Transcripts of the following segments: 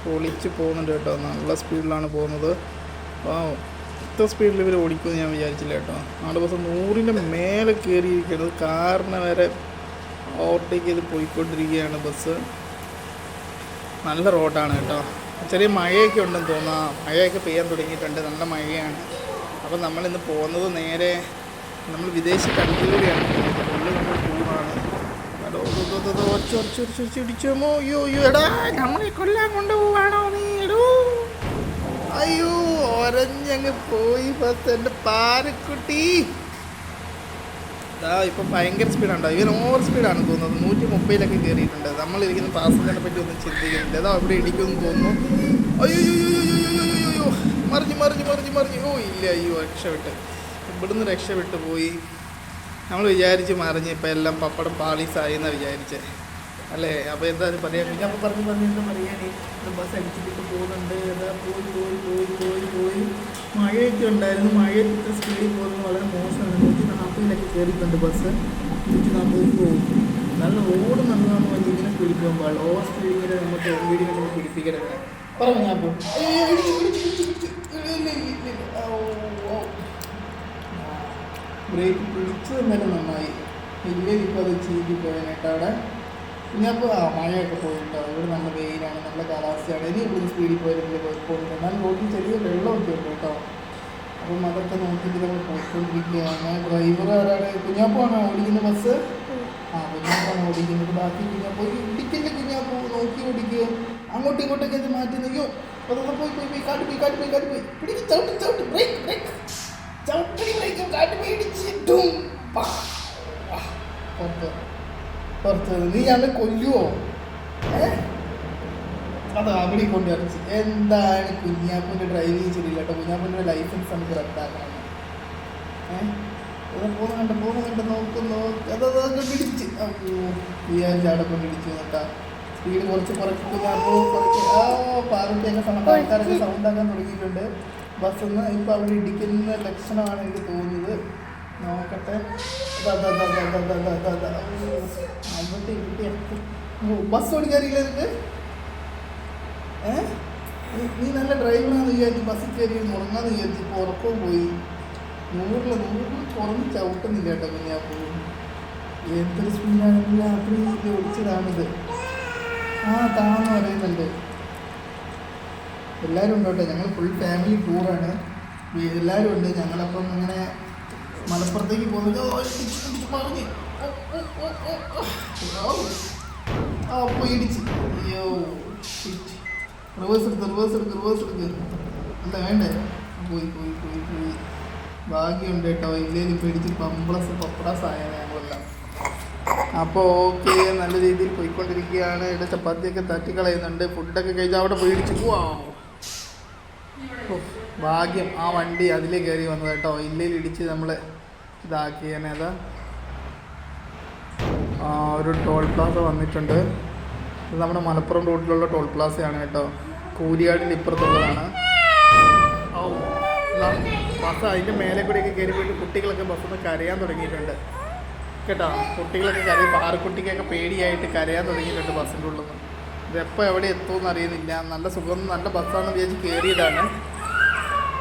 പൊളിച്ച് പോകുന്നുണ്ട് കേട്ടോ. നല്ല സ്പീഡിലാണ് പോകുന്നത്. ഇത്ര സ്പീഡിൽ ഇവർ ഓടിക്കുമെന്ന് ഞാൻ വിചാരിച്ചില്ല കേട്ടോ. നാല് ബസ് 100-ൻ്റെ മേലെ കയറിയിരിക്കുന്നത്. കാറിനെ വരെ ഓവർടേക്ക് ചെയ്ത് പോയിക്കൊണ്ടിരിക്കുകയാണ് ബസ്. നല്ല റോഡാണ് കേട്ടോ. ചെറിയ മഴയൊക്കെ ഉണ്ടെന്ന് തോന്നുക. മഴയൊക്കെ പെയ്യാൻ തുടങ്ങിയിട്ടുണ്ട്. നല്ല മഴയാണ്. അപ്പം നമ്മളിന്ന് പോകുന്നത് നേരെ നമ്മൾ വിദേശ കൺട്രിയിലൂടെയാണ് പോകുന്നത്. ഉള്ളിൽ നമ്മൾ ടൂറാണ്. ഇടിച്ചോമോ? അയ്യോ എടാ, നമ്മളെ കൊല്ലാൻ കൊണ്ടുപോവാണോ നീ? എടോ അയ്യോ, ഒരഞ്ഞങ്ങ് പോയി ബസ്. എൻ്റെ പാരക്കുട്ടി ഇപ്പം ഭയങ്കര സ്പീഡുണ്ടോ? ഇവൻ ഓവർ സ്പീഡാണ് തോന്നുന്നത്. 130-ലൊക്കെ കയറിയിട്ടുണ്ട്. നമ്മളിരിക്കുന്ന പാസഞ്ചറിനെ പറ്റി ഒന്നും ചിന്തിക്കുന്നില്ല. അതാ അവിടെ ഇടിക്കുമെന്ന് തോന്നുന്നു. അയ്യോ മറിഞ്ഞു. ഓ ഇല്ല, അയ്യോ രക്ഷപ്പെട്ട്. ഇവിടുന്ന് രക്ഷപ്പെട്ടു പോയി. നമ്മൾ വിചാരിച്ച് മറിഞ്ഞ് ഇപ്പം എല്ലാം പപ്പടം പാളീസായി എന്നാണ് വിചാരിച്ചത് അല്ലേ? അപ്പോൾ എന്തായാലും പറയാം. പിന്നെ അപ്പോൾ പറഞ്ഞ് എന്താ പറയാനേ, ബസ് അടിച്ചിട്ട് പോകുന്നുണ്ട്. എന്താ പോയി മഴയൊക്കെ ഉണ്ടായിരുന്നു. മഴയൊക്കെ ഇത്ര സ്പീഡിൽ പോകുന്നത് വളരെ മോശമാണ്. 140-ലൊക്കെ കയറിയിട്ടുണ്ട് ബസ്. 140 പോകും. നല്ല റോഡ് നല്ലതാണെന്ന് പറഞ്ഞ് ഇങ്ങനെ സ്പീഡിൽ പോകാൻ പാടില്ല. ഓവർ സ്പീഡിൽ നമുക്ക് വീടിനെ നമ്മൾ പിടിപ്പിക്കരുത്. പറഞ്ഞു ഞാൻ പോകും. ബ്രേക്ക് പിടിച്ചു തന്നെ നന്നായി. ഇല്ലെങ്കിൽ ഇപ്പോൾ അത് ചീറ്റി പോയതിനായിട്ട് അവിടെ. പിന്നെ അപ്പോൾ മഴയൊക്കെ പോയിട്ടോ. ഇവിടെ നല്ല വെയിലാണ്, നല്ല കാലാവസ്ഥയാണ്. ഇനി ഇവിടുന്ന് സ്പീഡിൽ പോയിരുന്നില്ല കുഴപ്പമൊന്നുമില്ല. എന്നാലും റോഡിൽ ചെറിയ വെള്ളമൊക്കെ ഉണ്ട് കേട്ടോ. അപ്പം അതൊക്കെ നോക്കിയിട്ട് നമ്മൾ പോയിക്കൊണ്ടിരിക്കുകയാണ്. ഡ്രൈവർ ആരാണ്? കുഞ്ഞാപ്പാണോ ഓടിക്കുന്ന ബസ്? കുഞ്ഞാപ്പാണ് ഓടിക്കുന്നത്. ബാക്കി കുഞ്ഞാപ്പോ ഇടിക്കില്ല. കുഞ്ഞാപ്പോ നോക്കി ഓടിക്കുക. അങ്ങോട്ടും ഇങ്ങോട്ടൊക്കെ അത് മാറ്റി നിൽക്കോ. അതൊക്കെ പോയി കാട്ടി പിടിക്ക്. ചവിട്ട് ബ്രേക്ക് പുറത്ത് നീ ഞങ്ങളെ കൊല്ലുവോ? അത് അവിടെ കൊണ്ട് അടിച്ച്. എന്താണ് കുഞ്ഞാപ്പൂൻ്റെ ഡ്രൈവിങ് ശരിയില്ല കേട്ടോ. കുഞ്ഞാപ്പൂൻ്റെ ലൈസൻസ് നമുക്ക് റദ്ദാക്കണം. പോകുന്നുണ്ട് നോക്കുന്നു. അതൊക്കെ പിടിച്ച് വിചാരിച്ച് അവിടെ കൊണ്ട് ഇടിച്ചു കേട്ടാ. സ്പീഡ് കുറയ്ക്കുന്നു. പാർട്ടിയൊക്കെ ആൾക്കാരൊക്കെ സൗണ്ടാക്കാൻ തുടങ്ങിയിട്ടുണ്ട്. ബസ്സൊന്ന് ഇപ്പോൾ അവിടെ ഇടിക്കുന്ന ലക്ഷണമാണ് എനിക്ക് തോന്നിയത്. നോക്കട്ടെ. ബസ് ഓടിക്കാറില്ല നിനക്ക്? നീ നല്ല ഡ്രൈവറാണെന്ന് വിചാരിച്ചു ബസ്സിൽ കയറി മുടങ്ങാന്ന് വിചാരിച്ചു. ഇപ്പോൾ ഉറക്കവും പോയി. 100 കുറഞ്ഞ് ചവിട്ടുന്നില്ല കേട്ടോ കുഞ്ഞാപ്പൂ. എന്തൊരു സ്പീഡാണെങ്കിലും അത്രയും ഓടിച്ചതാണിത്. താന്ന് പറയുന്നുണ്ട്. എല്ലാവരും ഉണ്ട് കേട്ടോ. ഞങ്ങൾ ഫുൾ ഫാമിലി ടൂറാണ്. എല്ലാവരും ഉണ്ട്. ഞങ്ങളപ്പം ഇങ്ങനെ മലപ്പുറത്തേക്ക് പോകുന്നത്. പറഞ്ഞു അപ്പോൾ ഇടിച്ച്. അയ്യോ റിവേഴ്സ് എടുക്ക്. എന്താ വേണ്ടേ? പോയി ഭാഗ്യമുണ്ട് കേട്ടോ. ഇല്ലേലും പേടിച്ച് പപ്പടസ് ആയാണ് ഞങ്ങളെല്ലാം. അപ്പോൾ ഓക്കെ, നല്ല രീതിയിൽ പോയിക്കൊണ്ടിരിക്കുകയാണ്. ഇവിടെ ചപ്പാത്തിയൊക്കെ തട്ടിക്കളയുന്നുണ്ട്. ഫുഡൊക്കെ കഴിച്ചാൽ അവിടെ പേടിച്ച് ഭാഗ്യം ആ വണ്ടി അതിലേ കയറി വന്നത് കേട്ടോ. ഇല്ലേൽ ഇടിച്ച് നമ്മൾ ഇതാക്കിയാണ്. അതാ ഒരു ടോൾ പ്ലാസ വന്നിട്ടുണ്ട്. ഇത് നമ്മുടെ മലപ്പുറം റൂട്ടിലുള്ള ടോൾ പ്ലാസയാണ് കേട്ടോ. കൂരിയാടിൻ്റെ ഇപ്പുറത്തുള്ളതാണ്. ബസ് അതിൻ്റെ മേലെ കൂടെയൊക്കെ കയറി പോയിട്ട് കുട്ടികളൊക്കെ ബസ്സിൽ കരയാൻ തുടങ്ങിയിട്ടുണ്ട് കേട്ടോ. കുട്ടികളൊക്കെ പാറക്കുട്ടിക്കൊക്കെ പേടിയായിട്ട് കരയാൻ തുടങ്ങിയിട്ടുണ്ട് ബസ്സിൻ്റെ ഉള്ളിൽ നിന്ന്. ഇതെപ്പോൾ എവിടെ എത്തുമെന്ന് അറിയുന്നില്ല. നല്ല സുഖം, നല്ല ബസ്സാണെന്ന് വിചാരിച്ച് കയറിയതാണ്.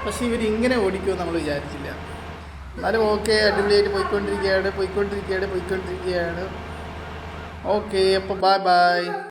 പക്ഷേ ഇവരിങ്ങനെ ഓടിക്കുമെന്ന് നമ്മൾ വിചാരിച്ചില്ല. എന്നാലും ഓക്കെ, അടിപൊളിയായിട്ട് പോയിക്കൊണ്ടിരിക്കുകയാണ്. ഓക്കെ, അപ്പോൾ ബൈ.